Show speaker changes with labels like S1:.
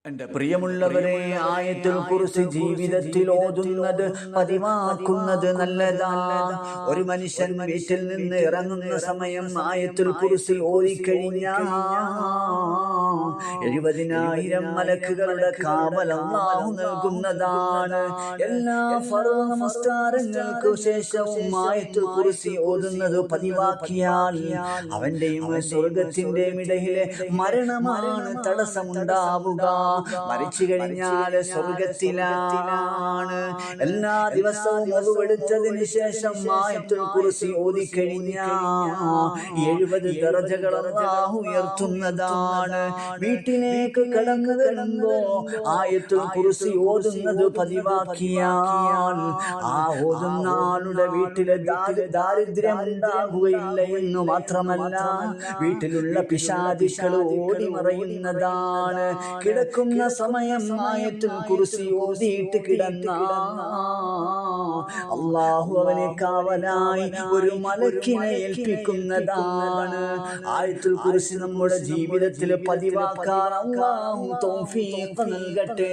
S1: എന്റെ പ്രിയമുള്ളവരെ, ആയത്തുൽ കുർസി ജീവിതത്തിൽ ഓതുന്നത് പതിവാക്കുന്നത് നല്ലതാണ്. ഒരു മനുഷ്യൻ വീട്ടിൽ നിന്ന് ഇറങ്ങുന്ന സമയം ആയത്തുൽ കുർസി ഓതിക്കഴിഞ്ഞാൽ 70,000 മലക്കുകളുടെ കാവൽ അല്ലാഹു നൽകുന്നതാണ്. എല്ലാ ഫർദ് നമസ്കാരങ്ങൾക്കു ശേഷവും ആയത്തുൽ കുർസി ഓതുന്നത് പതിവാക്കിയാൽ അവന്റെയും സ്വർഗത്തിന്റെയും ഇടയിലെ മരണമാണ് തടസ്സമുണ്ടാവുക. മരിച്ചു കഴിഞ്ഞാൽ സ്വർഗത്തിലാണ്. എല്ലാ ദിവസവും ഒതുവെടുത്തതിന് ശേഷം ആയത്തുൽ കുർസി ഓതിക്കഴിഞ്ഞാൽ 70 ദറജകൾ അല്ലാഹു ഉയർത്തുന്നതാണ്. വീട്ടിലേക്ക് കടന്നു വരുമ്പോ ആയത്തുൽ കുർസി ഓതുന്നത് പതിവാക്കിയാൽ ആ ഓതുന്ന ആളുടെ വീട്ടിലെ ദാരിദ്ര്യം ഉണ്ടാകുകയില്ല എന്ന് മാത്രമല്ല, വീട്ടിലുള്ള പിശാചുക്കൾ ഓടി മറയുന്നതാണ്. കിടക്കുന്ന സമയം ആയത്തുൽ കുർസി ഓതിയിട്ട് കിടന്ന അല്ലാഹു അവനെ കാവലായി ഒരു മലക്കിനെ ഏൽപ്പിക്കുന്നതാണ്. ആയത്തുൽ കുർസി നമ്മുടെ ജീവിതത്തിൽ പതിവാക്കാൻ അല്ലാഹു തൗഫീഖ് നൽകട്ടെ.